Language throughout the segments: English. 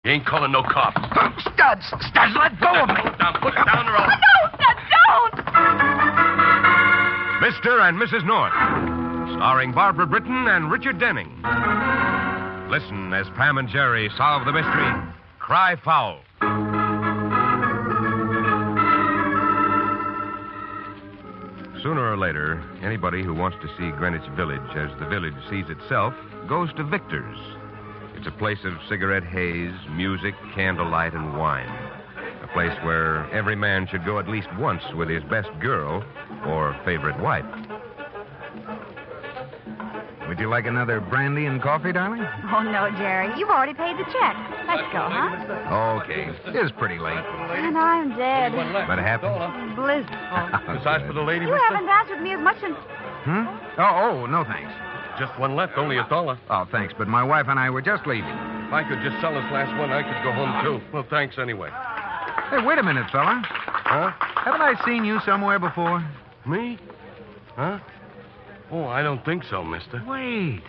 You ain't calling no cops. Studs, let go of me. Put it down or I'll... No, Studs, don't! Mr. and Mrs. North, starring Barbara Britton and Richard Denning. Listen as Pam and Jerry solve the mystery, Cry Foul. Sooner or later, anybody who wants to see Greenwich Village as the village sees itself goes to Victor's. It's a place of cigarette haze, music, candlelight, and wine. A place where every man should go at least once with his best girl or favorite wife. Would you like another brandy and coffee, darling? Oh, no, Jerry. You've already paid the check. Let's go, huh? Okay. It is pretty late. And I'm dead. But happy? Blissful. Besides for the lady, You mister? haven't danced with me as much since... Oh, no thanks. Just one left, only $1. Oh, thanks, but my wife and I were just leaving. If I could just sell this last one, I could go home, too. Well, thanks anyway. Hey, wait a minute, fella. Huh? Haven't I seen you somewhere before? Me? Huh? Oh, I don't think so, mister. Wait.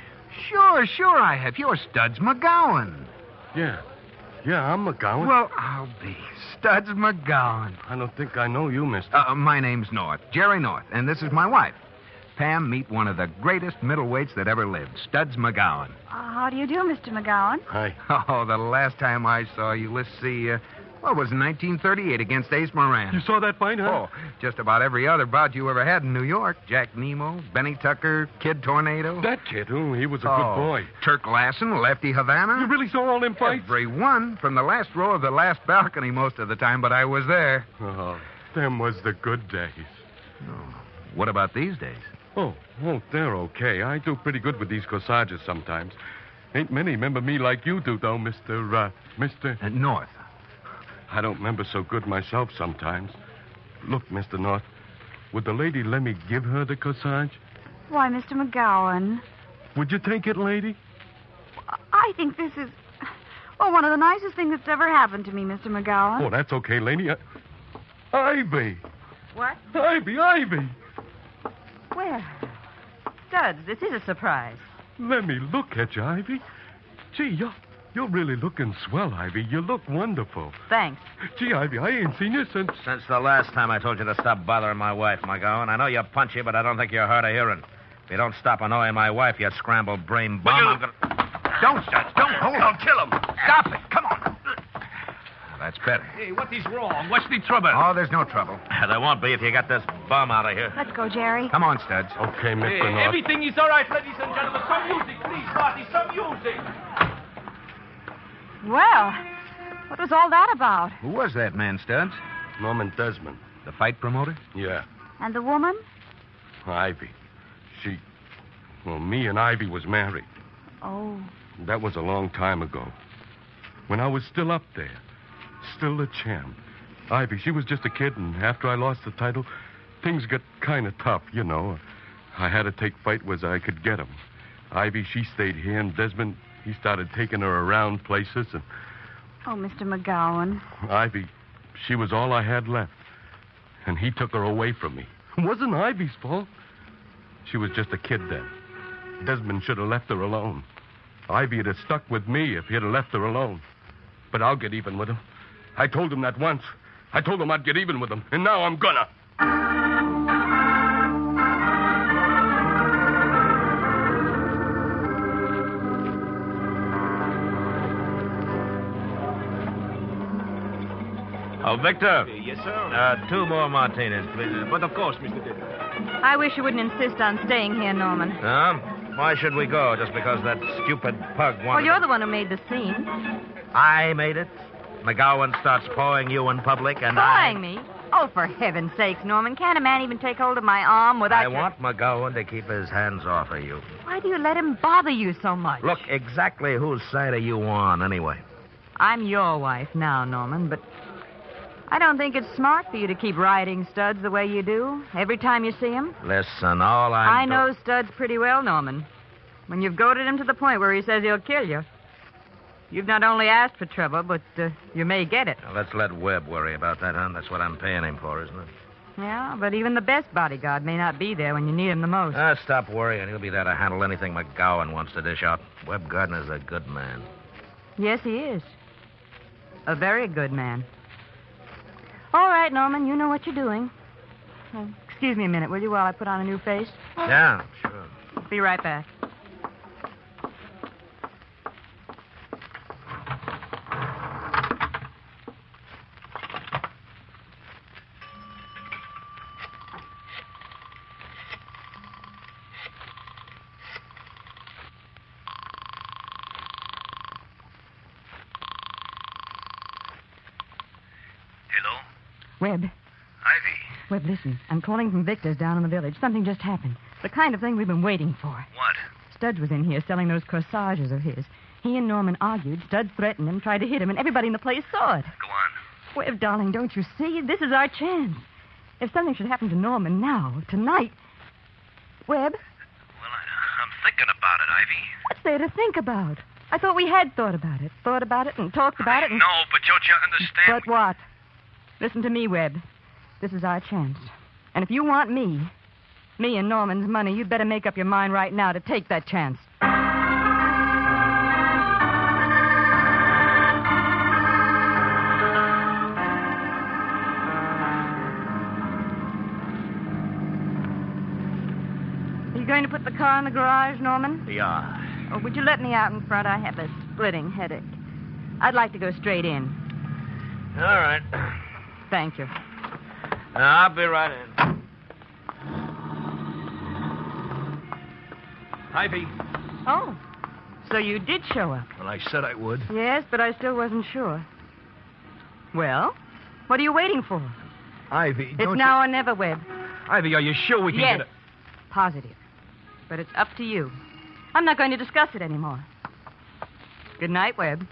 Sure I have. You're Studs McGowan. Yeah, I'm McGowan. Well, I'll be Studs McGowan. I don't think I know you, mister. My name's North, Jerry North, and this is my wife. Pam, meet one of the greatest middleweights that ever lived, Studs McGowan. How do you do, Mr. McGowan? Hi. Oh, the last time I saw you, let's see, it was in 1938 against Ace Moran. You saw that fight, huh? Oh, just about every other bout you ever had in New York. Jack Nemo, Benny Tucker, Kid Tornado. That kid, he was a good boy. Turk Lassen, Lefty Havana. You really saw all them fights? Every one, from the last row of the last balcony most of the time, but I was there. Oh, them was the good days. Oh, what about these days? Oh, they're okay. I do pretty good with these corsages sometimes. Ain't many remember me like you do, though, Mr. North. I don't remember so good myself sometimes. Look, Mr. North, would the lady let me give her the corsage? Why, Mr. McGowan, Would you take it, lady? I think this is... Well, one of the nicest things that's ever happened to me, Mr. McGowan. Oh, that's okay, lady. Ivy! What? Ivy! Where? Studs, this is a surprise. Let me look at you, Ivy. Gee, you're really looking swell, Ivy. You look wonderful. Thanks. Gee, Ivy, I ain't seen you since... Since the last time I told you to stop bothering my wife, McGowan. I know you're punchy, but I don't think you're hard of hearing. If you don't stop annoying my wife, you scrambled brain bum, I'm gonna... Don't, Studs, don't. Hold on. Kill him. Stop it. Come on. That's better. Hey, what is wrong? What's the trouble? Oh, there's no trouble. There won't be if you get this bum out of here. Let's go, Jerry. Come on, Studs. Okay, Mr. North. Everything is all right, ladies and gentlemen. Some music, please, party, some music. Well, what was all that about? Who was that man, Studs? Norman Desmond. The fight promoter? Yeah, And the woman? Ivy. Me and Ivy was married. Oh. That was a long time ago. When I was still up there. Still a champ. Ivy, she was just a kid, and after I lost the title, things got kind of tough, you know. I had to take fight where I could get 'em. Ivy, she stayed here, and Desmond, he started taking her around places, and Oh, Mr. McGowan. Ivy, she was all I had left. And he took her away from me. It wasn't Ivy's fault. She was just a kid then. Desmond should have left her alone. Ivy would have stuck with me if he'd have left her alone. But I'll get even with him. I told him that once. I told him I'd get even with him, and now I'm gonna. Oh, Victor. Yes, sir. 2 more martinis, please. But of course, Mr. Dillon. I wish you wouldn't insist on staying here, Norman. Why should we go? Just because that stupid pug wanted... Well, you're the one who made the scene. I made it. McGowan starts pawing you in public, and Prying me? Oh, for heaven's sakes, Norman. Can't a man even take hold of my arm without... I want McGowan to keep his hands off of you. Why do you let him bother you so much? Look, exactly whose side are you on, anyway? I'm your wife now, Norman, but I don't think it's smart for you to keep riding Studs the way you do every time you see him. Listen, all I know Studs pretty well, Norman. When you've goaded him to the point where he says he'll kill you, you've not only asked for trouble, but you may get it. Now, let's let Webb worry about that, hon. That's what I'm paying him for, isn't it? Yeah, but even the best bodyguard may not be there when you need him the most. Stop worrying. He'll be there to handle anything McGowan wants to dish out. Webb Gardner's a good man. Yes, he is. A very good man. All right, Norman, you know what you're doing. Excuse me a minute, will you, while I put on a new face? Yeah, sure. Be right back. Hello? Webb. Ivy. Webb, listen. I'm calling from Victor's down in the village. Something just happened. The kind of thing we've been waiting for. What? Studs was in here selling those corsages of his. He and Norman argued. Studs threatened him, tried to hit him, and everybody in the place saw it. Go on. Webb, darling, don't you see? This is our chance. If something should happen to Norman now, tonight... Webb, Well, I'm thinking about it, Ivy. what's there to think about? I thought we had thought about it. Thought about it and talked about it and... No, but don't you understand? But what? Listen to me, Webb. This is our chance. And if you want me and Norman's money, you'd better make up your mind right now to take that chance. Are you going to put the car in the garage, Norman? Yeah. Or would you let me out in front? I have a splitting headache. I'd like to go straight in. All right. Thank you. I'll be right in. Ivy. Oh, so you did show up. Well, I said I would. Yes, but I still wasn't sure. Well, what are you waiting for? Ivy, It's now or never, Webb. Ivy, are you sure we can Yes, get positive. But it's up to you. I'm not going to discuss it anymore. Good night, Webb.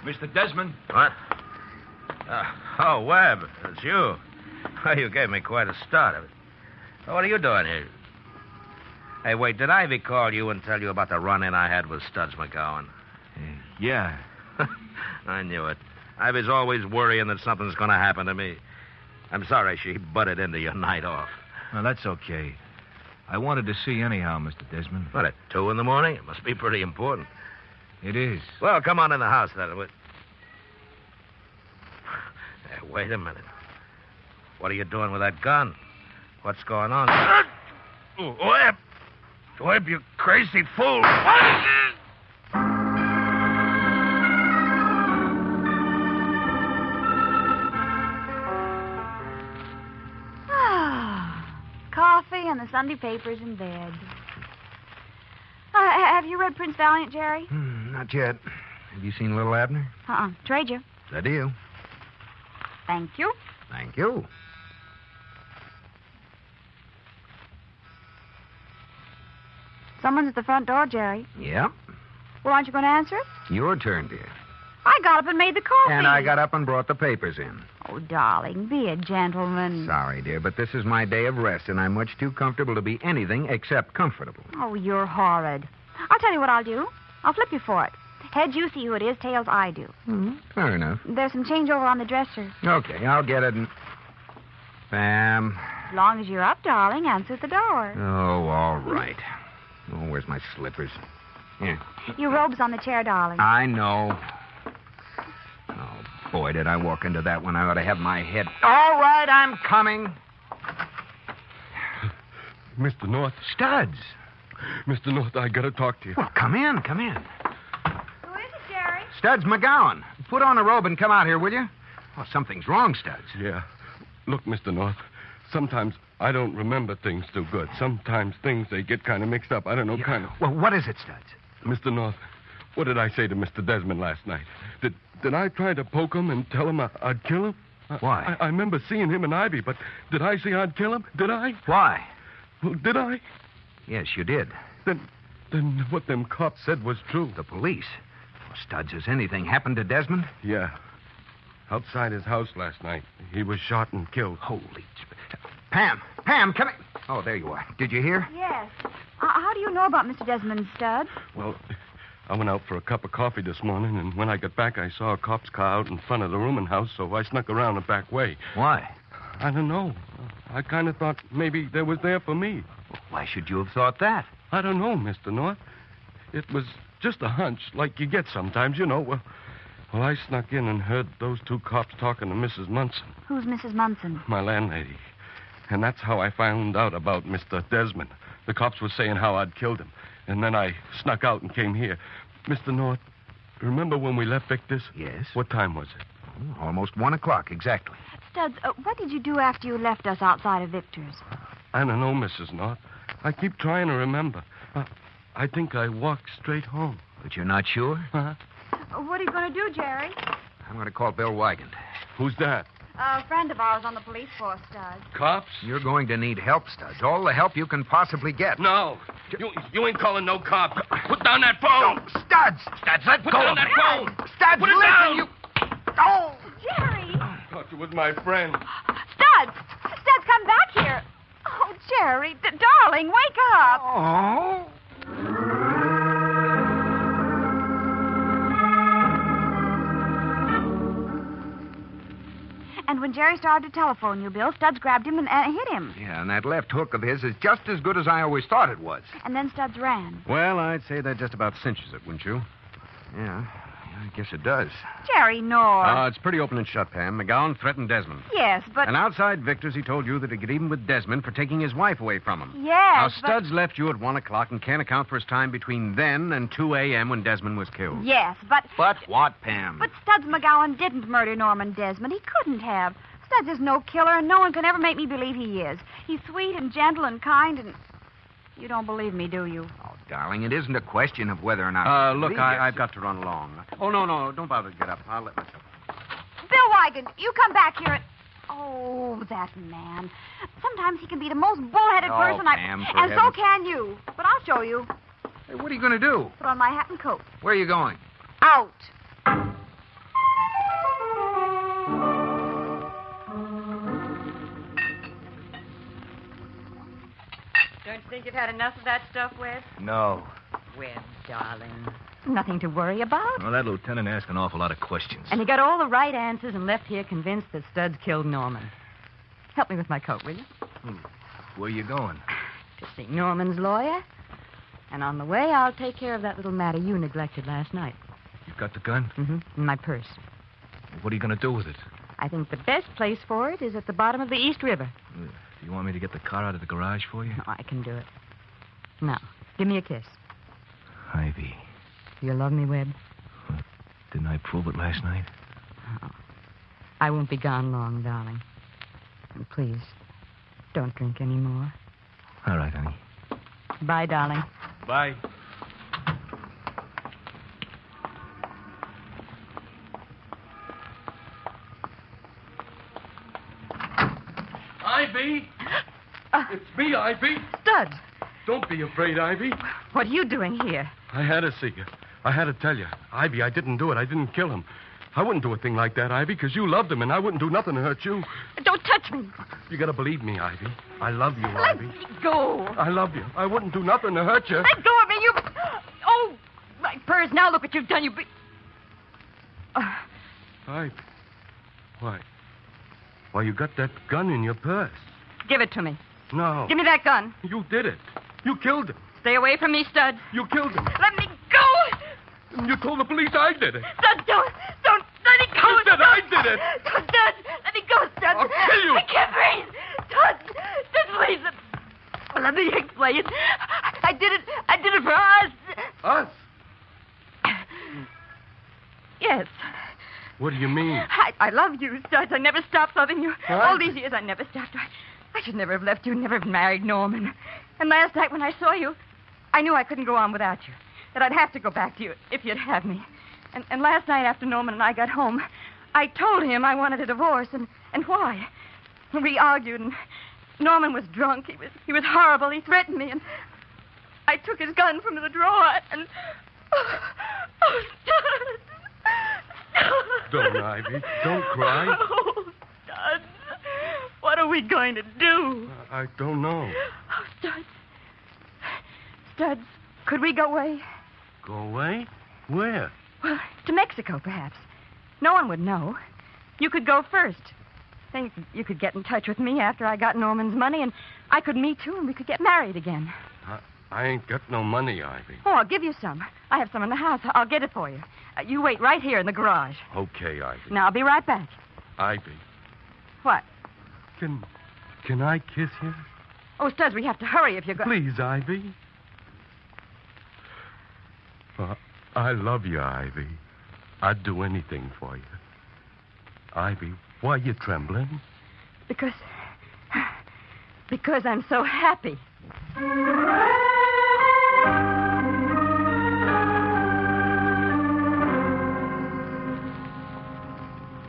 Mr. Desmond? What? Oh, Webb, it's you. Oh, you gave me quite a start. What are you doing here? Hey, wait, did Ivy call you and tell you about the run-in I had with Studs McGowan? Yeah. I knew it. Ivy's always worrying that something's going to happen to me. I'm sorry she butted into your night off. Well, that's okay. I wanted to see you anyhow, Mr. Desmond. What, at 2 in the morning? It must be pretty important. It is. Well, come on in the house, then. Hey, wait a minute. What are you doing with that gun? What's going on? Webb! Webb, you crazy fool! Coffee and the Sunday papers in bed. Have you read Prince Valiant, Jerry? Not yet. Have you seen Little Abner? Trade you. The deal. Thank you. Thank you. Someone's at the front door, Jerry. Yep. Well, aren't you going to answer it? Your turn, dear. I got up and made the coffee. And I got up and brought the papers in. Oh, darling, be a gentleman. Sorry, dear, but this is my day of rest, and I'm much too comfortable to be anything except comfortable. Oh, you're horrid. I'll tell you what I'll do. I'll flip you for it. Heads, you see who it is. Tails, I do. Fair enough. There's some change over on the dresser. Okay, I'll get it and... Pam. As long as you're up, darling, answer the door. Oh, all right. Oh, where's my slippers? Here. Your robe's on the chair, darling. I know. Oh, boy, did I walk into that when I ought to have my head... All right, I'm coming. Mr. North. Studs. Mr. North, I gotta talk to you. Well, come in, come in. Who is it, Jerry? Studs McGowan. Put on a robe and come out here, will you? Oh, something's wrong, Studs. Yeah. Look, Mr. North, sometimes I don't remember things too good. Sometimes things, they get kind of mixed up. I don't know, kind of. Well, what is it, Studs? Mr. North, what did I say to Mr. Desmond last night? Did I try to poke him and tell him I'd kill him? Why? I remember seeing him and Ivy, but did I say I'd kill him? Did I? Why? Well, did I? Yes, you did. Then what them cops said was true. The police. Oh, Studs, has anything happened to Desmond? Yeah. Outside his house last night. He was shot and killed. Holy... Pam, come in. Oh, there you are. Did you hear? Yes. How do you know about Mr. Desmond, Studs? Well, I went out for a cup of coffee this morning, and when I got back, I saw a cop's car out in front of the rooming house, so I snuck around the back way. Why? I don't know. I kind of thought maybe they was there for me. Why should you have thought that? I don't know, Mr. North. It was just a hunch, like you get sometimes, you know. Well, I snuck in and heard those two cops talking to Mrs. Munson, Who's Mrs. Munson? my landlady. And that's how I found out about Mr. Desmond. The cops were saying how I'd killed him. And then I snuck out and came here. Mr. North, remember when we left Victor's? Yes. What time was it? Almost 1 o'clock, exactly. Studs, what did you do after you left us outside of Victor's? I don't know, Mrs. North. I keep trying to remember. I think I walked straight home. But you're not sure? Uh-huh. What are you going to do, Jerry? I'm going to call Bill Wygant. Who's that? A friend of ours on the police force, Studs. Cops? You're going to need help, Studs. All the help you can possibly get. No. You ain't calling no cop. Put down that phone. Studs! Studs, let Put go down of that me. phone. Studs, Put it listen, down. you... Oh! Jerry! I thought you was my friend. Studs! Studs, come back here. Oh, Jerry, darling, wake up. Oh? And when Jerry started to telephone you, Bill, Studs grabbed him and hit him. Yeah, and that left hook of his is just as good as I always thought it was. And then Studs ran. Well, I'd say that just about cinches it, wouldn't you? Yeah, I guess it does. Jerry, no. It's pretty open and shut, Pam. McGowan threatened Desmond. Yes, but... And outside Victor's, he told you that he'd get even with Desmond for taking his wife away from him. Yes, Now, but... Studs left you at 1 o'clock and can't account for his time between then and 2 a.m. when Desmond was killed. Yes, but... But what, Pam? But Studs McGowan didn't murder Norman Desmond. He couldn't have. Studs is no killer, and no one can ever make me believe he is. He's sweet and gentle and kind, and... You don't believe me, do you? Oh, darling, it isn't a question of whether or not... Look, believe I've you. got to run along. Oh, no, don't bother to get up. I'll let myself. Bill Wygant, you come back here and... Oh, that man. Sometimes he can be the most bullheaded Oh, person Pam, for And so heaven's- can you. But I'll show you. Hey, what are you going to do? Put on my hat and coat. Where are you going? Out. Don't you think you've had enough of that stuff, Webb? No. Webb, darling. Nothing to worry about. Well, that lieutenant asked an awful lot of questions. And he got all the right answers and left here convinced that Studs killed Norman. Help me with my coat, will you? Where you going? To see Norman's lawyer. And on the way, I'll take care of that little matter you neglected last night. You got the gun? Mm-hmm. In my purse. What are you going to do with it? I think the best place for it is at the bottom of the East River. Do you want me to get the car out of the garage for you? No, I can do it. Now, give me a kiss. Ivy, You love me, Webb? didn't I prove it last night? Oh. I won't be gone long, darling. And please, don't drink any more. All right, honey. Bye, darling. Bye. Ivy! It's me, Ivy. Studs, Don't be afraid, Ivy. what are you doing here? I had to see you. I had to tell you. Ivy, I didn't do it. I didn't kill him. I wouldn't do a thing like that, Ivy, because you loved him, and I wouldn't do nothing to hurt you. Don't touch me. You gotta believe me, Ivy. I love you, Let Ivy. me go. I love you. I wouldn't do nothing to hurt you. Let go of me, you... Oh, my purse. Now look what you've done, you... Ivy. Why, you got that gun in your purse. Give it to me. No. Give me that gun. You did it. You killed him. Stay away from me, Studs. You killed him. Let me go. You told the police I did it. Studs, don't. Let me go. You said I did it. Studs, let me go, Studs. I'll kill you. I can't breathe. Studs, please. Well, let me explain. I did it for us. Us? Yes. What do you mean? I love you, Studs. I never stopped loving you. What? All these years I never stopped. I should never have left you, never have married Norman. And last night when I saw you, I knew I couldn't go on without you. That I'd have to go back to you if you'd have me. And last night after Norman and I got home, I told him I wanted a divorce and why. We argued and Norman was drunk. He was horrible. He threatened me and I took his gun from the drawer and... Oh, Studs. Don't, Ivy. Don't cry. Oh, Studs. What are we going to do? I don't know. Oh, Studs. Studs, could we go away? Go away? Where? Well, to Mexico, perhaps. No one would know. You could go first. Then you could get in touch with me after I got Norman's money, and I could meet you and we could get married again. I ain't got no money, Ivy. Oh, I'll give you some. I have some in the house. I'll get it for you. You wait right here in the garage. Okay, Ivy. Now, I'll be right back. Ivy, What? can I kiss you? Oh, Studs, we have to hurry if you're going... Please, Ivy. I love you, Ivy. I'd do anything for you. Ivy, why are you trembling? Because I'm so happy.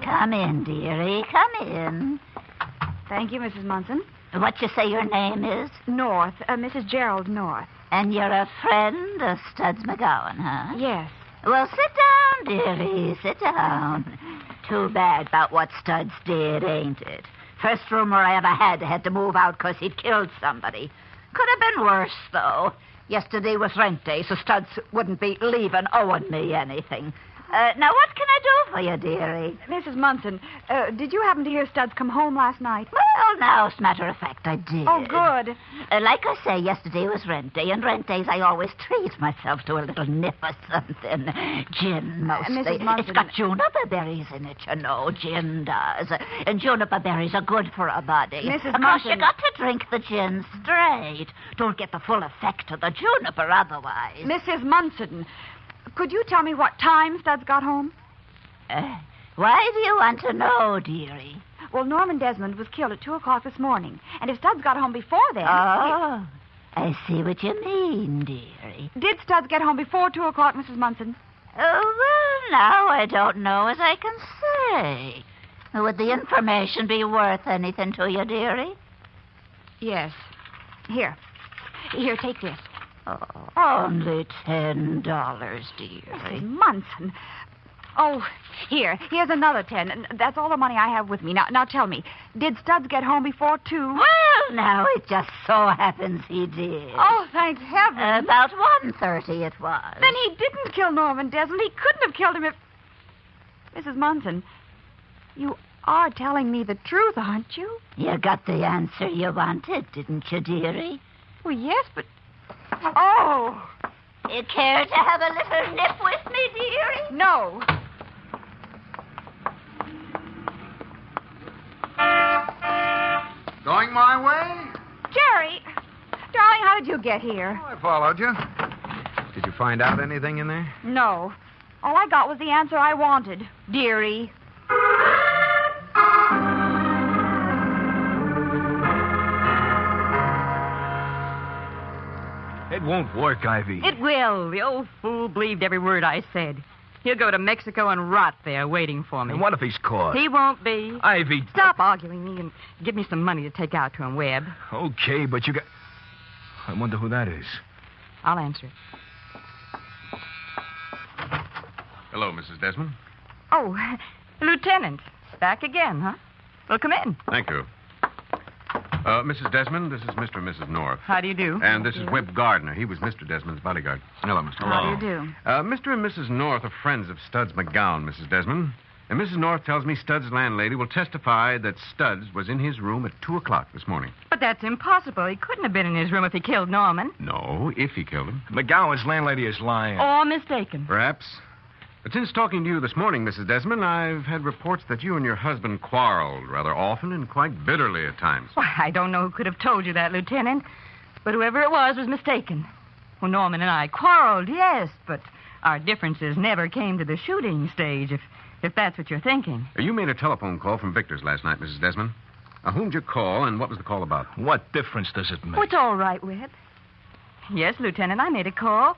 Come in, dearie. Come in. Thank you, Mrs. Munson. What you say your name is? North. Mrs. Gerald North. And you're a friend of Studs McGowan, huh? Yes. Well, sit down, dearie. Sit down. Too bad about what Studs did, ain't it? First rumor I ever had to move out 'cause he'd killed somebody. Could have been worse, though. Yesterday was rent day, so Studs wouldn't be leaving owing me anything. Now, what can I do for you, dearie? Mrs. Munson, did you happen to hear Studs come home last night? Well, now, as a matter of fact, I did. Oh, good. Like I say, yesterday was rent day, and rent days I always treat myself to a little nip or something. Gin, mostly. Mrs. Munson... It's got juniper berries in it, you know. Gin does. And juniper berries are good for a body. Mrs. Of course, Munson... you got to drink the gin straight. Don't get the full effect of the juniper otherwise. Mrs. Munson, could you tell me what time Studs got home? Why do you want to know, dearie? Well, Norman Desmond was killed at 2 o'clock this morning. And if Studs got home before then... Oh, I see what you mean, dearie. Did Studs get home before 2 o'clock, Mrs. Munson? Oh, well, now I don't know as I can say. Would the information be worth anything to you, dearie? Yes. Here, take this. Oh, only $10, dearie. Mrs. Munson. Oh, here's another 10. And that's all the money I have with me. Now tell me, did Studs get home before 2? Well, now it just so happens he did. Oh, thank heaven. About 1:30 it was. Then he didn't kill Norman Desmond. He couldn't have killed him if... Mrs. Munson, you are telling me the truth, aren't you? You got the answer you wanted, didn't you, dearie? Well, yes, but... Oh! You care to have a little nip with me, dearie? No. Going my way? Jerry! Darling, how did you get here? I followed you. Did you find out anything in there? No. All I got was the answer I wanted. Dearie. It won't work, Ivy. It will. The old fool believed every word I said. He'll go to Mexico and rot there waiting for me. And what if he's caught? He won't be. Ivy... Stop arguing me and give me some money to take out to him, Webb. Okay, but you got... I wonder who that is. I'll answer it. Hello, Mrs. Desmond. Oh, Lieutenant. Back again, huh? Well, come in. Thank you. Mrs. Desmond, this is Mr. and Mrs. North. How do you do? And this is Webb Gardner. He was Mr. Desmond's bodyguard. Hello, Mr. How do you do? Mr. and Mrs. North are friends of Studs McGowan, Mrs. Desmond. And Mrs. North tells me Studs' landlady will testify that Studs was in his room at 2 o'clock this morning. But that's impossible. He couldn't have been in his room if he killed Norman. No, if he killed him. McGowan's landlady is lying. Or mistaken. Perhaps. But since talking to you this morning, Mrs. Desmond, I've had reports that you and your husband quarreled rather often and quite bitterly at times. Why, I don't know who could have told you that, Lieutenant. But whoever it was mistaken. Well, Norman and I quarreled, yes, but our differences never came to the shooting stage, if that's what you're thinking. You made a telephone call from Victor's last night, Mrs. Desmond. Whom'd you call, and what was the call about? What difference does it make? Oh, it's all right, Webb. Yes, Lieutenant, I made a call.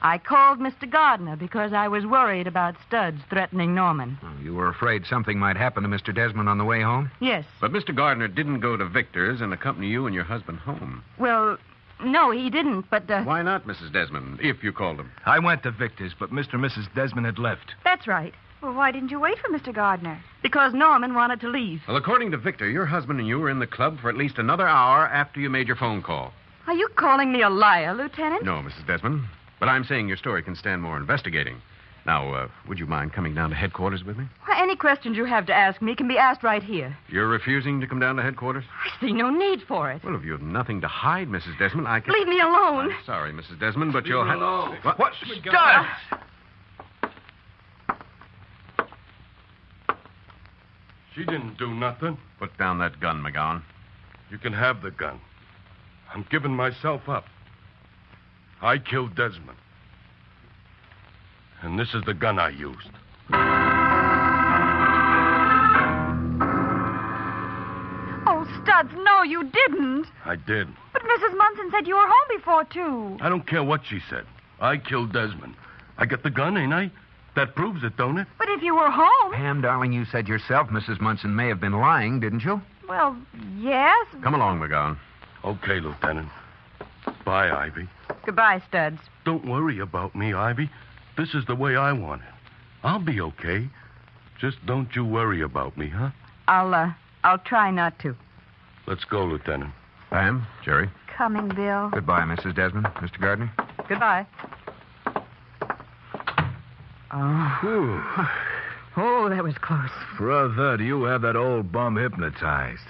I called Mr. Gardner because I was worried about Studs threatening Norman. Oh, you were afraid something might happen to Mr. Desmond on the way home? Yes. But Mr. Gardner didn't go to Victor's and accompany you and your husband home. Well, no, he didn't, but... Why not, Mrs. Desmond, if you called him? I went to Victor's, but Mr. and Mrs. Desmond had left. That's right. Well, why didn't you wait for Mr. Gardner? Because Norman wanted to leave. Well, according to Victor, your husband and you were in the club for at least another hour after you made your phone call. Are you calling me a liar, Lieutenant? No, Mrs. Desmond. But I'm saying your story can stand more investigating. Now, would you mind coming down to headquarters with me? Well, any questions you have to ask me can be asked right here. You're refusing to come down to headquarters? I see no need for it. Well, if you have nothing to hide, Mrs. Desmond, I can... Leave me alone. I'm sorry, Mrs. Desmond, but you'll have... alone. What? Studs! She didn't do nothing. Put down that gun, McGowan. You can have the gun. I'm giving myself up. I killed Desmond. And this is the gun I used. Oh, Studs, no, you didn't. I did. But Mrs. Munson said you were home before 2. I don't care what she said. I killed Desmond. I got the gun, ain't I? That proves it, don't it? But if you were home... Pam, darling, you said yourself Mrs. Munson may have been lying, didn't you? Well, yes. Come along, McGowan. Okay, Lieutenant. Bye, Ivy. Goodbye, Studs. Don't worry about me, Ivy. This is the way I want it. I'll be okay. Just don't you worry about me, huh? I'll try not to. Let's go, Lieutenant. Pam, Jerry. Coming, Bill. Goodbye, Mrs. Desmond. Mr. Gardner. Goodbye. Oh, that was close. Brother, do you have that old bum hypnotized?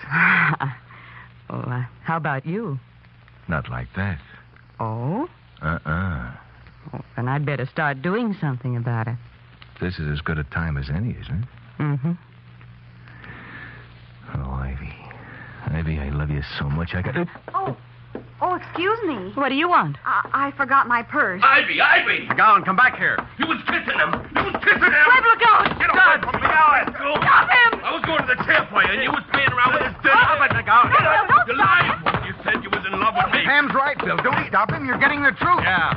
Well, how about you? Not like that. Oh? Well, then I'd better start doing something about it. this is as good a time as any, isn't it? Mm-hmm. Oh, Ivy. Ivy, I love you so much I got... Oh, excuse me. What do you want? I forgot my purse. Ivy! McGowan, come back here. You was kissing him! Web, look out! Get away from McGowan! Stop him! I was going to the chair for you, and you was playing around with his dirty... Stop it, McGowan. You lied when you said you was in love with me. Pam's right, Bill. Don't stop him. You're getting the truth. Yeah.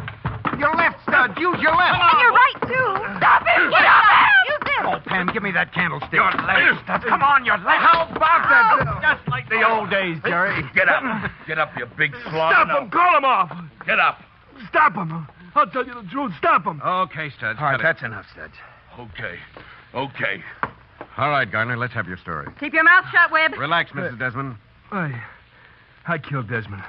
Your left, Studs. Use your left. And you're right, too. Stop him! Get up! Use this. Oh, Pam, give me that candlestick. Your left. Studs. Come on, your left. How about that, Bill? Just like the old days, Jerry. Get up. Get up, you big slob. Stop him! Call him off! Get up. Stop him! I'll tell you the truth. Stop him! Okay, Studs. All right, cut it. that's enough, Studs. Okay. All right, Gardner, let's have your story. Keep your mouth shut, Webb. Relax, Mrs. Desmond. I killed Desmond.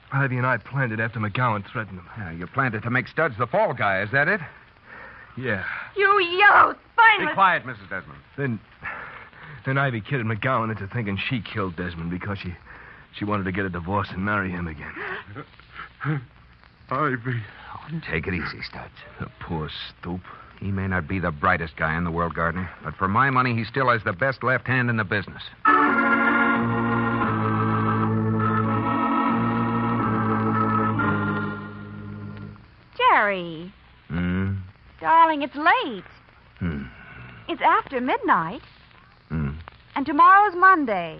Ivy and I planned it after McGowan threatened him. Yeah, you planned it to make Studs the fall guy, is that it? Yeah. You yellow, spineless... Be quiet, Mrs. Desmond. Then Ivy kidded McGowan into thinking she killed Desmond because she wanted to get a divorce and marry him again. Ivy. Oh, take it easy, Studs. The poor stoop. He may not be the brightest guy in the world, Gardner, but for my money, he still has the best left hand in the business. Jerry. Darling, it's late. It's after midnight. And tomorrow's Monday.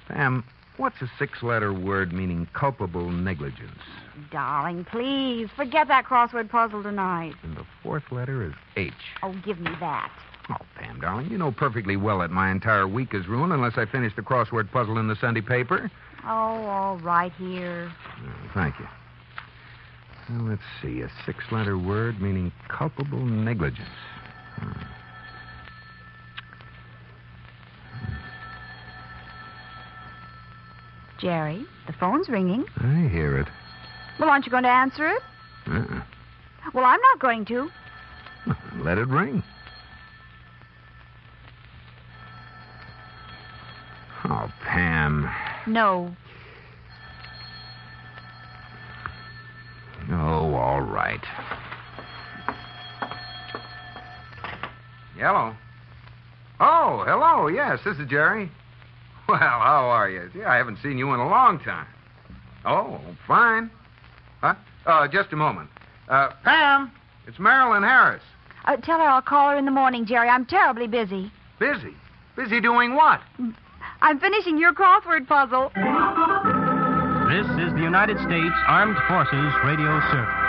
Pam, what's a 6-letter word meaning culpable negligence? Darling, please, forget that crossword puzzle tonight. And the 4th letter is H. Oh, give me that. Oh, Pam, darling, you know perfectly well that my entire week is ruined unless I finish the crossword puzzle in the Sunday paper. Oh, all right here. Thank you. Well, let's see. A 6-letter word meaning culpable negligence. Jerry, the phone's ringing. I hear it. Well, aren't you going to answer it? Well, I'm not going to. Let it ring. Oh, Pam. No. Oh, all right. Hello. Oh, hello. Yes, this is Jerry. Well, how are you? Gee, I haven't seen you in a long time. Oh, fine. Huh? Just a moment. Pam, it's Marilyn Harris. Tell her I'll call her in the morning, Jerry. I'm terribly busy. Busy? Busy doing what? I'm finishing your crossword puzzle. This is the United States Armed Forces Radio Service.